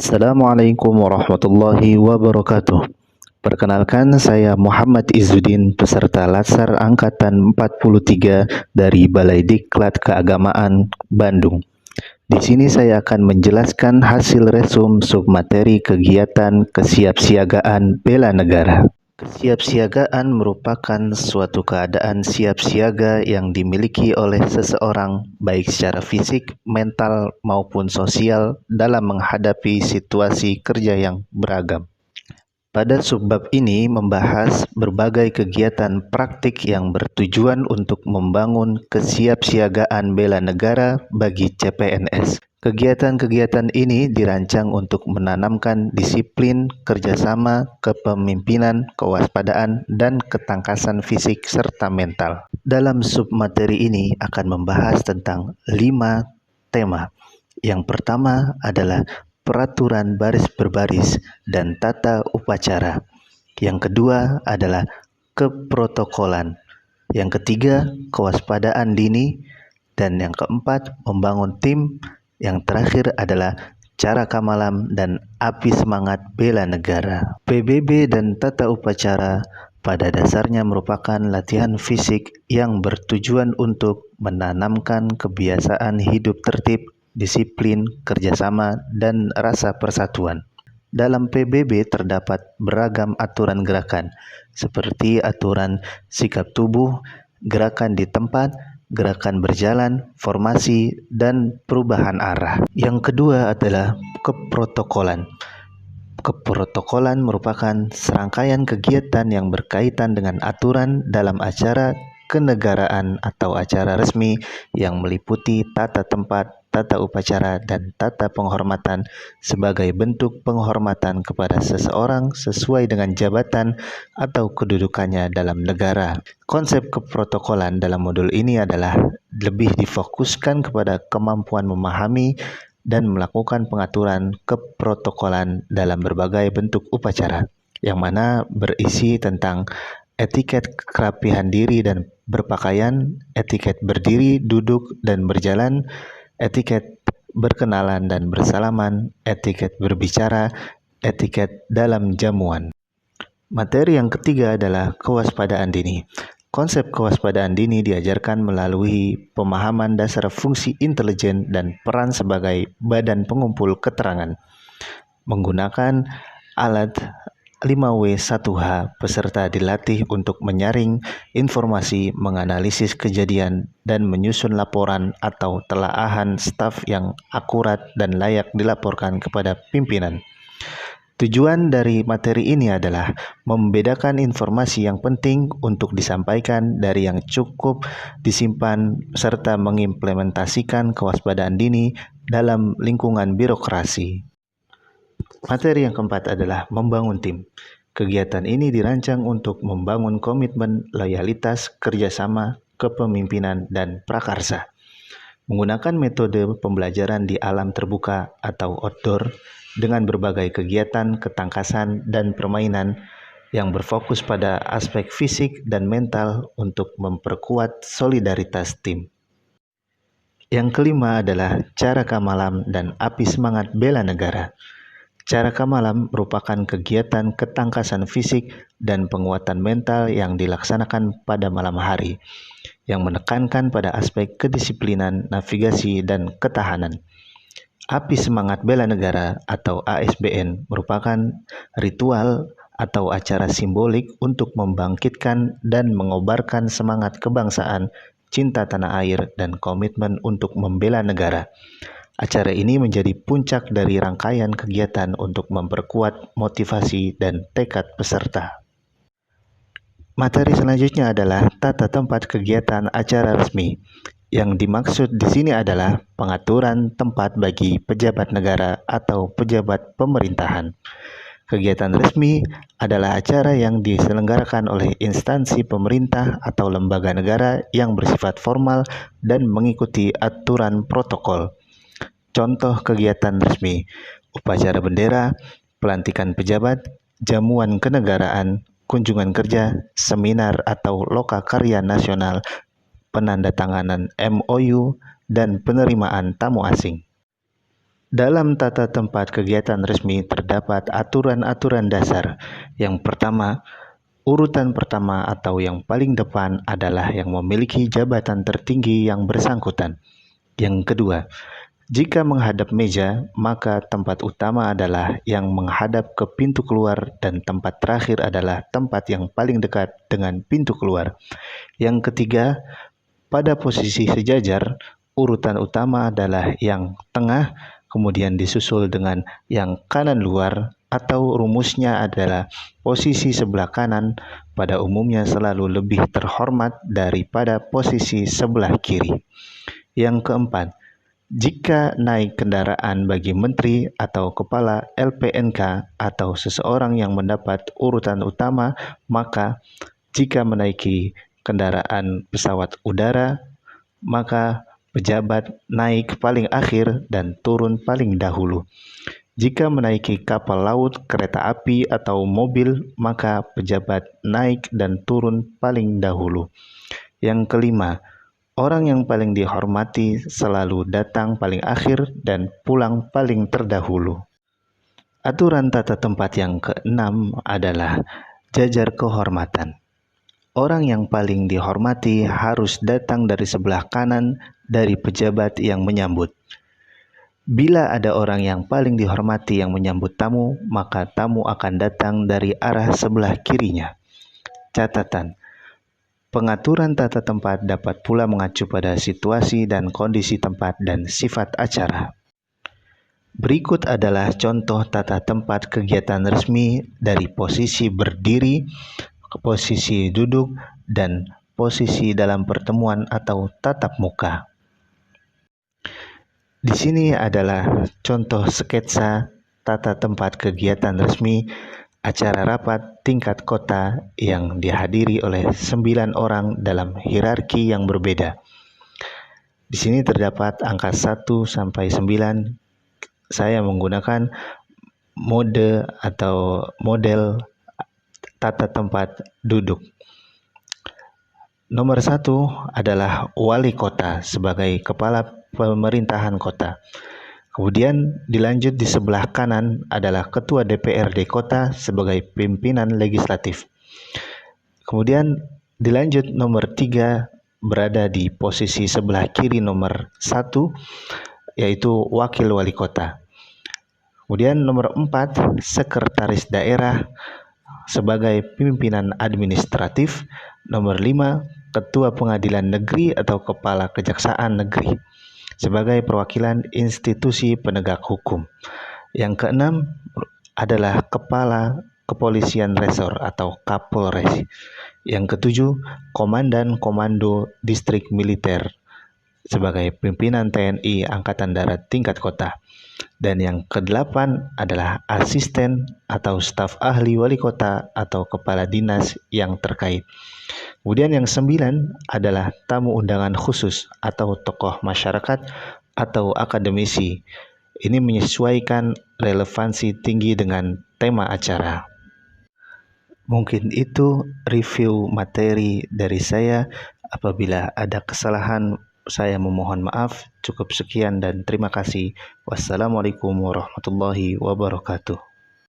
Assalamualaikum warahmatullahi wabarakatuh. Perkenalkan, saya Muhammad Izzuddin, peserta Latsar Angkatan 43 dari Balai Diklat Keagamaan Bandung. Di sini saya akan menjelaskan hasil resum submateri kegiatan kesiapsiagaan bela negara. Kesiapsiagaan merupakan suatu keadaan siap siaga yang dimiliki oleh seseorang baik secara fisik, mental, maupun sosial dalam menghadapi situasi kerja yang beragam. Pada subbab ini membahas berbagai kegiatan praktik yang bertujuan untuk membangun kesiapsiagaan bela negara bagi CPNS. Kegiatan-kegiatan ini dirancang untuk menanamkan disiplin, kerjasama, kepemimpinan, kewaspadaan, dan ketangkasan fisik serta mental. Dalam submateri ini akan membahas tentang 5 tema. Yang pertama adalah peraturan baris berbaris dan tata upacara. Yang kedua adalah keprotokolan. Yang ketiga, kewaspadaan dini. Dan yang keempat, membangun tim. Yang terakhir adalah cara kamalam dan api semangat bela negara. PBB dan tata upacara pada dasarnya merupakan latihan fisik yang bertujuan untuk menanamkan kebiasaan hidup tertib, disiplin, kerjasama, dan rasa persatuan. Dalam PBB terdapat beragam aturan gerakan, seperti aturan sikap tubuh, gerakan di tempat, gerakan berjalan, formasi, dan perubahan arah. Yang kedua adalah keprotokolan. Keprotokolan merupakan serangkaian kegiatan yang berkaitan dengan aturan dalam acara kenegaraan atau acara resmi yang meliputi tata tempat, tata upacara, dan tata penghormatan sebagai bentuk penghormatan kepada seseorang sesuai dengan jabatan atau kedudukannya dalam negara. Konsep keprotokolan dalam modul ini adalah lebih difokuskan kepada kemampuan memahami dan melakukan pengaturan keprotokolan dalam berbagai bentuk upacara, yang mana berisi tentang etiket kerapihan diri dan berpakaian, etiket berdiri, duduk, dan berjalan, etiket berkenalan dan bersalaman, etiket berbicara, etiket dalam jamuan. Materi yang ketiga adalah kewaspadaan dini. Konsep kewaspadaan dini diajarkan melalui pemahaman dasar fungsi intelijen dan peran sebagai badan pengumpul keterangan. Menggunakan alat 5W1H, peserta dilatih untuk menyaring informasi, menganalisis kejadian, dan menyusun laporan atau telaahan staf yang akurat dan layak dilaporkan kepada pimpinan. Tujuan dari materi ini adalah membedakan informasi yang penting untuk disampaikan dari yang cukup disimpan serta mengimplementasikan kewaspadaan dini dalam lingkungan birokrasi. Materi yang keempat adalah membangun tim. Kegiatan ini dirancang untuk membangun komitmen, loyalitas, kerjasama, kepemimpinan, dan prakarsa. Menggunakan metode pembelajaran di alam terbuka atau outdoor dengan berbagai kegiatan, ketangkasan, dan permainan yang berfokus pada aspek fisik dan mental untuk memperkuat solidaritas tim. Yang kelima adalah cara kamalam dan api semangat bela negara. Cara kamalam merupakan kegiatan ketangkasan fisik dan penguatan mental yang dilaksanakan pada malam hari, yang menekankan pada aspek kedisiplinan, navigasi, dan ketahanan. Api Semangat Bela Negara atau ASBN merupakan ritual atau acara simbolik untuk membangkitkan dan mengobarkan semangat kebangsaan, cinta tanah air, dan komitmen untuk membela negara. Acara ini menjadi puncak dari rangkaian kegiatan untuk memperkuat motivasi dan tekad peserta. Materi selanjutnya adalah tata tempat kegiatan acara resmi. Yang dimaksud di sini adalah pengaturan tempat bagi pejabat negara atau pejabat pemerintahan. Kegiatan resmi adalah acara yang diselenggarakan oleh instansi pemerintah atau lembaga negara yang bersifat formal dan mengikuti aturan protokol. Contoh kegiatan resmi: upacara bendera, pelantikan pejabat, jamuan kenegaraan, kunjungan kerja, seminar atau lokakarya nasional, penandatanganan MOU, dan penerimaan tamu asing. Dalam tata tempat kegiatan resmi terdapat aturan-aturan dasar. Yang pertama, urutan pertama atau yang paling depan adalah yang memiliki jabatan tertinggi yang bersangkutan. Yang kedua, jika menghadap meja, maka tempat utama adalah yang menghadap ke pintu keluar dan tempat terakhir adalah tempat yang paling dekat dengan pintu keluar. Yang ketiga, pada posisi sejajar, urutan utama adalah yang tengah, kemudian disusul dengan yang kanan luar, atau rumusnya adalah posisi sebelah kanan pada umumnya selalu lebih terhormat daripada posisi sebelah kiri. Yang keempat, jika naik kendaraan bagi menteri atau kepala LPNK atau seseorang yang mendapat urutan utama, maka jika menaiki kendaraan pesawat udara, maka pejabat naik paling akhir dan turun paling dahulu. Jika menaiki kapal laut, kereta api, atau mobil, maka pejabat naik dan turun paling dahulu. Yang kelima, orang yang paling dihormati selalu datang paling akhir dan pulang paling terdahulu. Aturan tata tempat yang keenam adalah jajar kehormatan. Orang yang paling dihormati harus datang dari sebelah kanan dari pejabat yang menyambut. Bila ada orang yang paling dihormati yang menyambut tamu, maka tamu akan datang dari arah sebelah kirinya. Catatan: pengaturan tata tempat dapat pula mengacu pada situasi dan kondisi tempat dan sifat acara. Berikut adalah contoh tata tempat kegiatan resmi dari posisi berdiri, posisi duduk, dan posisi dalam pertemuan atau tatap muka. Di sini adalah contoh sketsa tata tempat kegiatan resmi acara rapat tingkat kota yang dihadiri oleh 9 orang dalam hierarki yang berbeda. Di sini terdapat angka 1 sampai 9. Saya menggunakan mode atau model tata tempat duduk. Nomor 1 adalah wali kota sebagai kepala pemerintahan kota. Kemudian dilanjut di sebelah kanan adalah ketua DPRD kota sebagai pimpinan legislatif. Kemudian dilanjut nomor 3 berada di posisi sebelah kiri nomor 1 yaitu wakil wali kota. Kemudian nomor 4 sekretaris daerah sebagai pimpinan administratif. Nomor 5 ketua pengadilan negeri atau kepala kejaksaan negeri sebagai perwakilan institusi penegak hukum. Yang keenam adalah kepala kepolisian resor atau Kapolres. Yang ketujuh, komandan komando distrik militer sebagai pimpinan TNI Angkatan Darat tingkat kota. Dan yang kedelapan adalah asisten atau staf ahli wali kota atau kepala dinas yang terkait. Kemudian yang 9 adalah tamu undangan khusus atau tokoh masyarakat atau akademisi. Ini menyesuaikan relevansi tinggi dengan tema acara. Mungkin itu review materi dari saya. Apabila ada kesalahan, saya memohon maaf. Cukup sekian dan terima kasih. Wassalamualaikum warahmatullahi wabarakatuh.